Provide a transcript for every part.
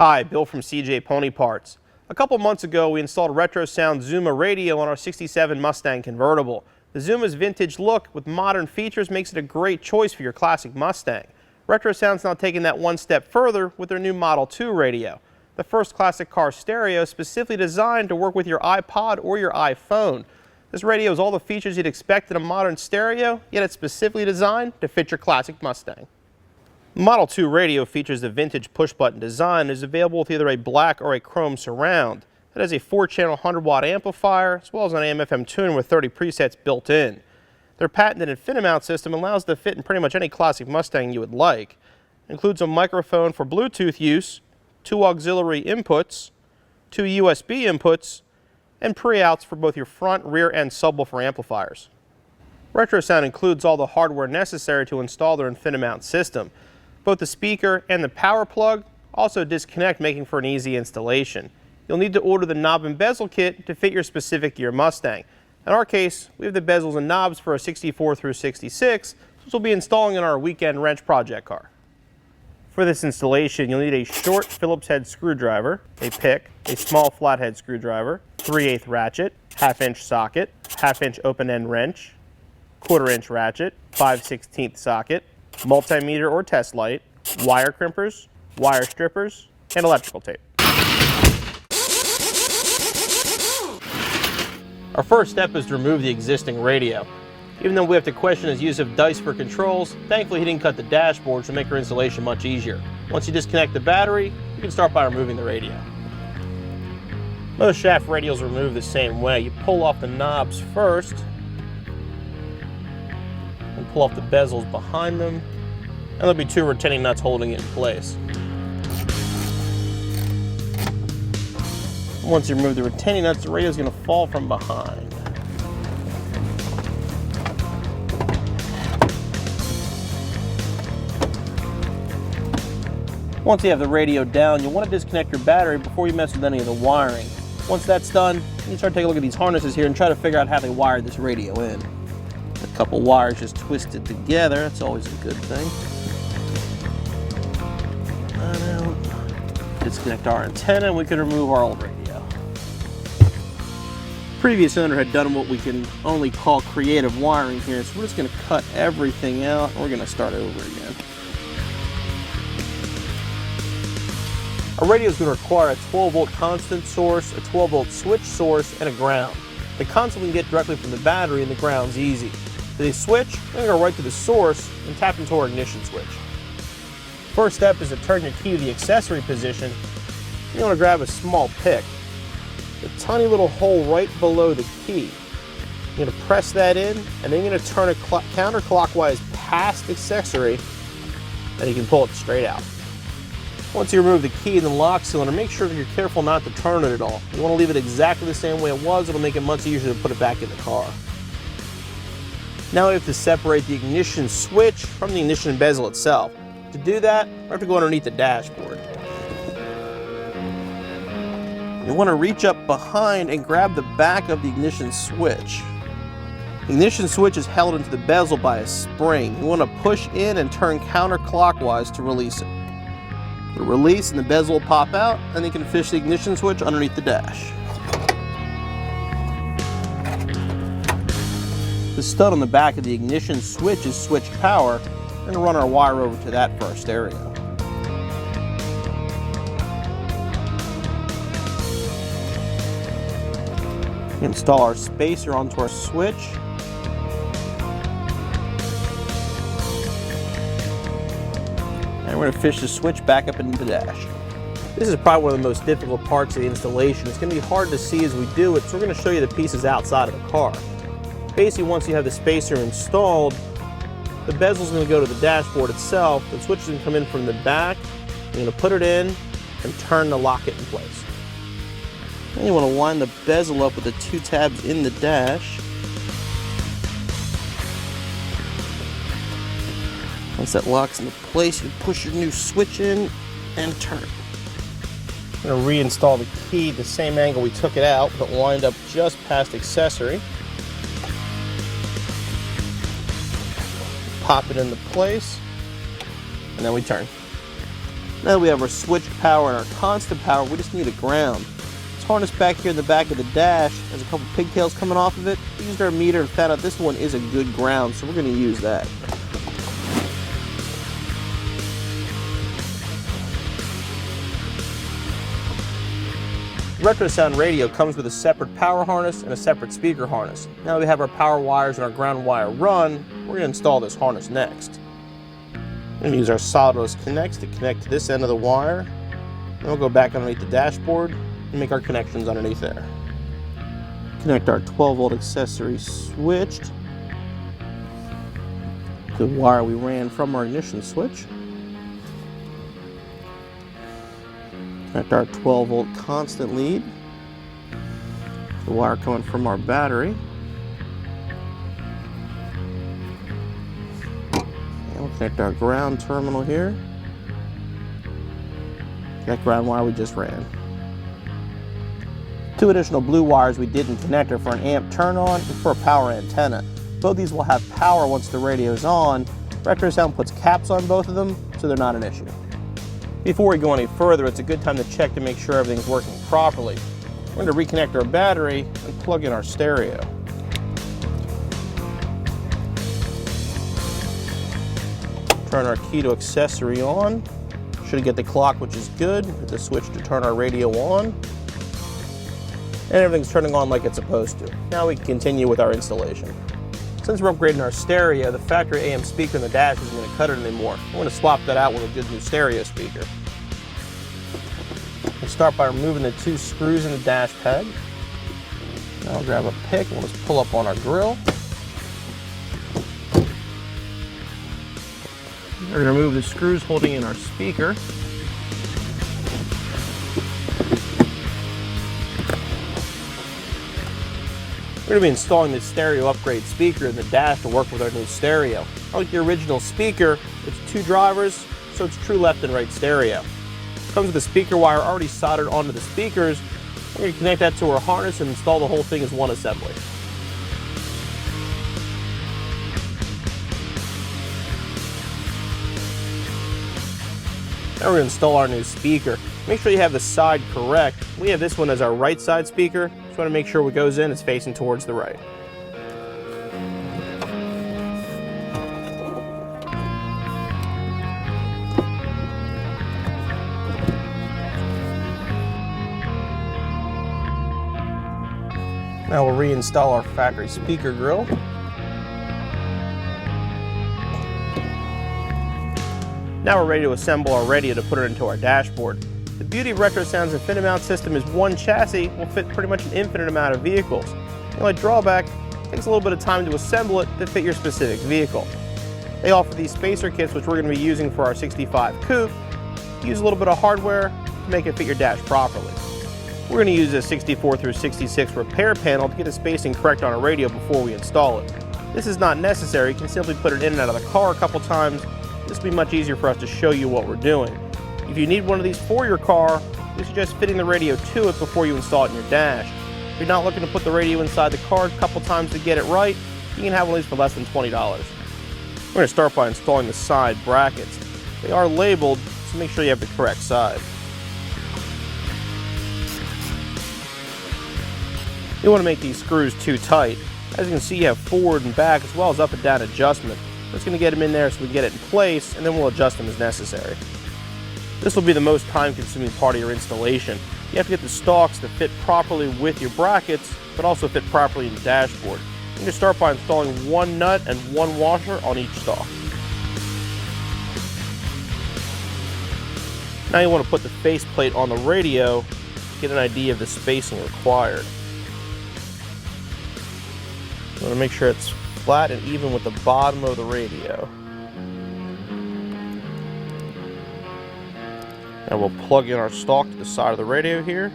Hi, Bill from CJ Pony Parts. A couple months ago, we installed a RetroSound Zuma radio on our '67 Mustang convertible. The Zuma's vintage look with modern features makes it a great choice for your classic Mustang. RetroSound's now taking that one step further with their new Model 2 radio. The first classic car stereo specifically designed to work with your iPod or your iPhone. This radio has all the features you'd expect in a modern stereo, yet it's specifically designed to fit your classic Mustang. The Model 2 radio features the vintage push-button design and is available with either a black or a chrome surround. It has a 4-channel 100-watt amplifier as well as an AM/FM tuner with 30 presets built in. Their patented InfiniMount system allows it to fit in pretty much any classic Mustang you would like. It includes a microphone for Bluetooth use, 2 auxiliary inputs, 2 USB inputs, and pre-outs for both your front, rear, and subwoofer amplifiers. RetroSound includes all the hardware necessary to install their InfiniMount system. Both the speaker and the power plug also disconnect, making for an easy installation. You'll need to order the knob and bezel kit to fit your specific year Mustang. In our case, we have the bezels and knobs for a 64 through 66, which we'll be installing in our weekend wrench project car. For this installation, you'll need a short Phillips head screwdriver, a pick, a small flathead screwdriver, 3/8 ratchet, 1/2-inch socket, 1/2-inch open-end wrench, 1/4-inch ratchet, 5/16 socket, multimeter or test light, wire crimpers, wire strippers, and electrical tape. Our first step is to remove the existing radio. Even though we have to question his use of dice for controls, thankfully he didn't cut the dashboard to make our installation much easier. Once you disconnect the battery, you can start by removing the radio. Most shaft radials are removed the same way. You pull off the knobs first, and pull off the bezels behind them, and there'll be 2 retaining nuts holding it in place. Once you remove the retaining nuts, the radio is going to fall from behind. Once you have the radio down, you'll want to disconnect your battery before you mess with any of the wiring. Once that's done, you start taking a look at these harnesses here and try to figure out how they wired this radio in. A couple wires just twisted together, that's always a good thing. Disconnect our antenna and we can remove our old radio. Previous owner had done what we can only call creative wiring here, so we're just going to cut everything out and we're going to start over again. Our radio is going to require a 12-volt constant source, a 12-volt switch source, and a ground. The constant we can get directly from the battery and the ground's easy. For the switch, we're going to go right to the source and tap into our ignition switch. First step is to turn your key to the accessory position. You want to grab a small pick. A tiny little hole right below the key. You're going to press that in, and then you're going to turn it counterclockwise past the accessory, and you can pull it straight out. Once you remove the key and the lock cylinder, make sure that you're careful not to turn it at all. You want to leave it exactly the same way it was. It'll make it much easier to put it back in the car. Now we have to separate the ignition switch from the ignition bezel itself. To do that, we have to go underneath the dashboard. You want to reach up behind and grab the back of the ignition switch. The ignition switch is held into the bezel by a spring. You want to push in and turn counterclockwise to release it. It'll release and the bezel will pop out, and you can fish the ignition switch underneath the dash. The stud on the back of the ignition switch is switched power. We're going to run our wire over to that for our stereo. Install our spacer onto our switch. And we're going to fish the switch back up into the dash. This is probably one of the most difficult parts of the installation. It's going to be hard to see as we do it, so we're going to show you the pieces outside of the car. Basically, once you have the spacer installed, the bezel is going to go to the dashboard itself. The switch is going to come in from the back. You're going to put it in and turn to lock it in place. Then you want to line the bezel up with the 2 tabs in the dash. Once that locks into place, you push your new switch in and turn. I'm going to reinstall the key the same angle we took it out, but lined up just past accessory. Pop it into place, and then we turn. Now that we have our switch power and our constant power, we just need a ground. This harness back here in the back of the dash has a couple pigtails coming off of it. We used our meter and found out this one is a good ground, so we're going to use that. RetroSound radio comes with a separate power harness and a separate speaker harness. Now that we have our power wires and our ground wire run, we're going to install this harness next. We're going to use our solderless connects to connect to this end of the wire. Then we'll go back underneath the dashboard and make our connections underneath there. Connect our 12-volt accessory switch to the wire we ran from our ignition switch. Connect our 12-volt constant lead to the wire coming from our battery. And we'll connect our ground terminal here. That ground wire we just ran. 2 additional blue wires we didn't connect are for an amp turn on and for a power antenna. Both these will have power once the radio is on. RetroSound puts caps on both of them, so they're not an issue. Before we go any further, it's a good time to check to make sure everything's working properly. We're going to reconnect our battery and plug in our stereo. Turn our key to accessory on. Should get the clock, which is good. Hit the switch to turn our radio on. And everything's turning on like it's supposed to. Now we can continue with our installation. Since we're upgrading our stereo, the factory AM speaker in the dash isn't going to cut it anymore. We're going to swap that out with a good new stereo speaker. We'll start by removing the 2 screws in the dash peg. Now I'll grab a pick and we'll just pull up on our grill. We're going to remove the screws holding in our speaker. We're going to be installing the stereo upgrade speaker in the dash to work with our new stereo. Like the original speaker, it's 2 drivers, so it's true left and right stereo. It comes with a speaker wire already soldered onto the speakers. We're going to connect that to our harness and install the whole thing as one assembly. Now we're going to install our new speaker. Make sure you have the side correct. We have this one as our right side speaker. Just want to make sure what goes in is facing towards the right. Now we'll reinstall our factory speaker grill. Now we're ready to assemble our radio to put it into our dashboard. The beauty of RetroSound's InfiniMount system is one chassis will fit pretty much an infinite amount of vehicles. The only drawback, it takes a little bit of time to assemble it to fit your specific vehicle. They offer these spacer kits, which we're going to be using for our 65 Coupe. Use a little bit of hardware to make it fit your dash properly. We're going to use a 64 through 66 repair panel to get the spacing correct on a radio before we install it. This is not necessary. You can simply put it in and out of the car a couple times. This will be much easier for us to show you what we're doing. If you need one of these for your car, we suggest fitting the radio to it before you install it in your dash. If you're not looking to put the radio inside the car a couple times to get it right, you can have one of these for less than $20. We're going to start by installing the side brackets. They are labeled, so make sure you have the correct side. You don't want to make these screws too tight. As you can see, you have forward and back as well as up and down adjustment. We're just going to get them in there so we can get it in place, and then we'll adjust them as necessary. This will be the most time-consuming part of your installation. You have to get the stalks to fit properly with your brackets, but also fit properly in the dashboard. You're going to start by installing 1 nut and 1 washer on each stalk. Now you want to put the faceplate on the radio to get an idea of the spacing required. You want to make sure it's flat and even with the bottom of the radio. And we'll plug in our stalk to the side of the radio here.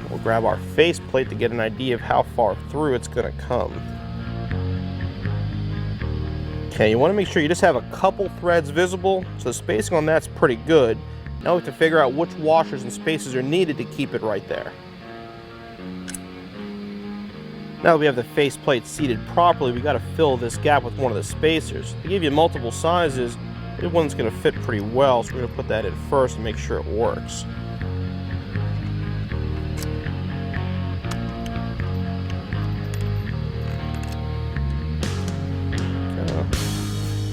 We'll grab our faceplate to get an idea of how far through it's going to come. Okay, you want to make sure you just have a couple threads visible, so the spacing on that's pretty good. Now we have to figure out which washers and spacers are needed to keep it right there. Now that we have the faceplate seated properly, we got to fill this gap with one of the spacers. They give you multiple sizes. This one's going to fit pretty well, so we're going to put that in first and make sure it works.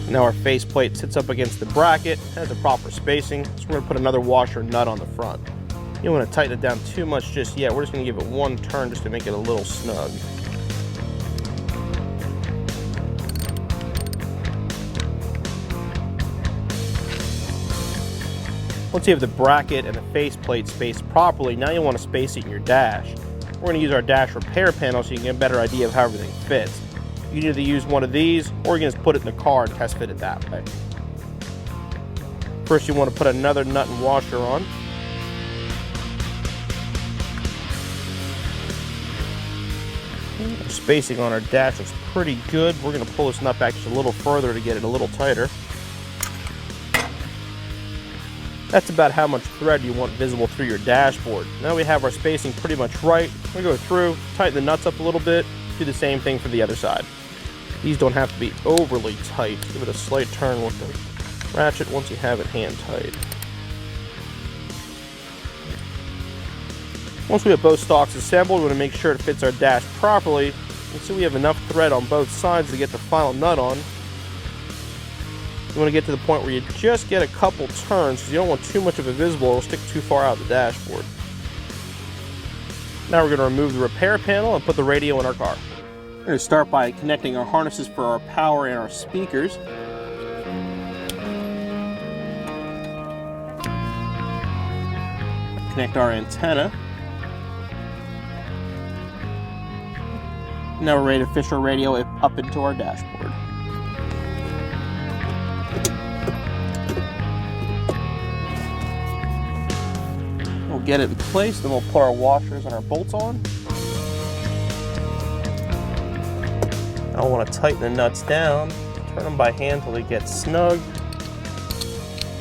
Now our faceplate sits up against the bracket, has the proper spacing, so we're going to put another washer nut on the front. You don't want to tighten it down too much just yet. We're just going to give it one turn just to make it a little snug. Once you have the bracket and the faceplate spaced properly, now you want to space it in your dash. We're going to use our dash repair panel so you can get a better idea of how everything fits. You can either use one of these, or you can just put it in the car and test fit it that way. First, you want to put another nut and washer on. Spacing on our dash is pretty good. We're going to pull this nut back just a little further to get it a little tighter. That's about how much thread you want visible through your dashboard. Now we have our spacing pretty much right. We go through, tighten the nuts up a little bit, do the same thing for the other side. These don't have to be overly tight. Give it a slight turn with the ratchet once you have it hand tight. Once we have both stalks assembled, we want to make sure it fits our dash properly. And so we have enough thread on both sides to get the final nut on. You want to get to the point where you just get a couple turns because you don't want too much of it visible, it'll stick too far out of the dashboard. Now we're going to remove the repair panel and put the radio in our car. We're going to start by connecting our harnesses for our power and our speakers. Connect our antenna. Now we're ready to fish our radio up into our dashboard. We'll get it in place, then we'll put our washers and our bolts on. I want to tighten the nuts down, turn them by hand till they get snug,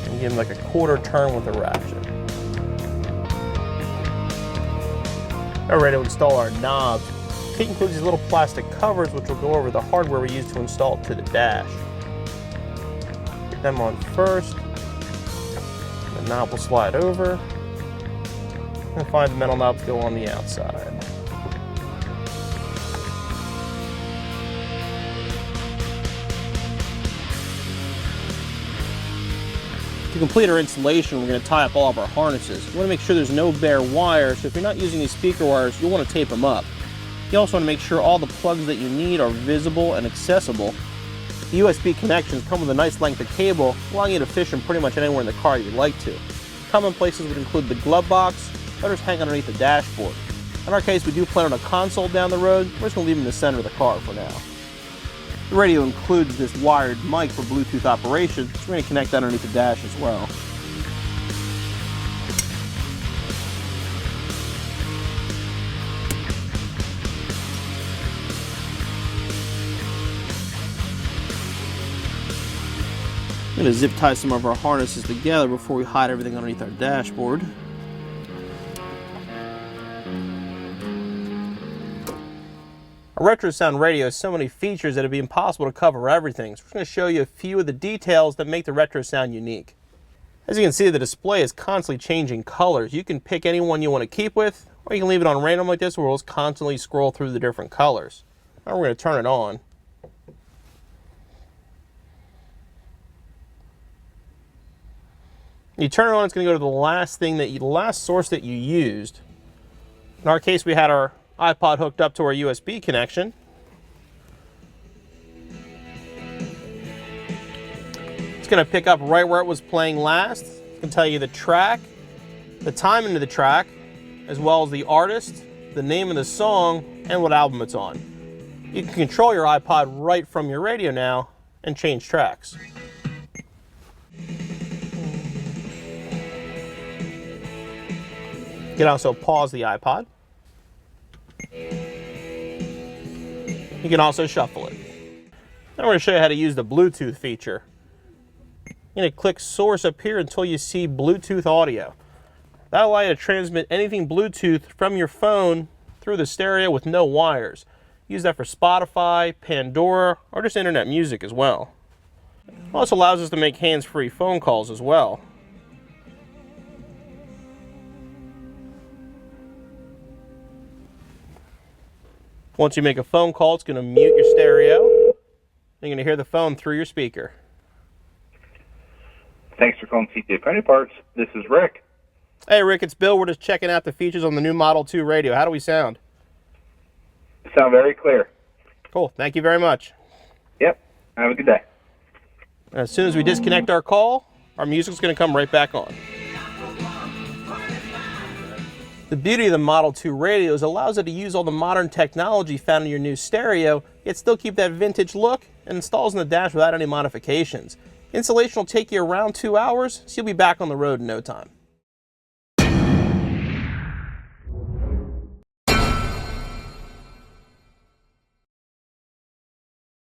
and give them like a quarter turn with a ratchet. Now we're ready to install our knobs. The kit includes these little plastic covers which will go over the hardware we use to install it to the dash. Get them on first, the knob will slide over, and find the metal knobs go on the outside. To complete our installation, we're going to tie up all of our harnesses. You want to make sure there's no bare wire, so if you're not using these speaker wires, you'll want to tape them up. You also want to make sure all the plugs that you need are visible and accessible. The USB connections come with a nice length of cable, allowing you to fish them pretty much anywhere in the car you'd like to. Common places would include the glove box, others hang underneath the dashboard. In our case, we do plan on a console down the road. We're just going to leave them in the center of the car for now. The radio includes this wired mic for Bluetooth operation, so we're going to connect that underneath the dash as well. I'm going to zip tie some of our harnesses together before we hide everything underneath our dashboard. A RetroSound radio has so many features that it'd be impossible to cover everything, so we're going to show you a few of the details that make the RetroSound unique. As you can see, the display is constantly changing colors. You can pick any one you want to keep with, or you can leave it on random like this where it'll just constantly scroll through the different colors. Now we're going to turn it on. You turn it on, it's going to go to the last source that you used. In our case, we had our iPod hooked up to our USB connection. It's going to pick up right where it was playing last. It can tell you the track, the time into the track, as well as the artist, the name of the song, and what album it's on. You can control your iPod right from your radio now and change tracks. You can also pause the iPod. You can also shuffle it. Now we're going to show you how to use the Bluetooth feature. You're going to click source up here until you see Bluetooth audio. That'll allow you to transmit anything Bluetooth from your phone through the stereo with no wires. Use that for Spotify, Pandora, or just internet music as well. It also allows us to make hands-free phone calls as well. Once you make a phone call, it's going to mute your stereo. You're going to hear the phone through your speaker. Thanks for calling CTA Pony Parts. This is Rick. Hey Rick, it's Bill. We're just checking out the features on the new Model 2 radio. How do we sound? Sound very clear. Cool. Thank you very much. Yep. Have a good day. As soon as we disconnect our call, our music's going to come right back on. The beauty of the Model 2 radio is it allows it to use all the modern technology found in your new stereo, yet still keep that vintage look, and installs in the dash without any modifications. Installation will take you around 2 hours, so you'll be back on the road in no time.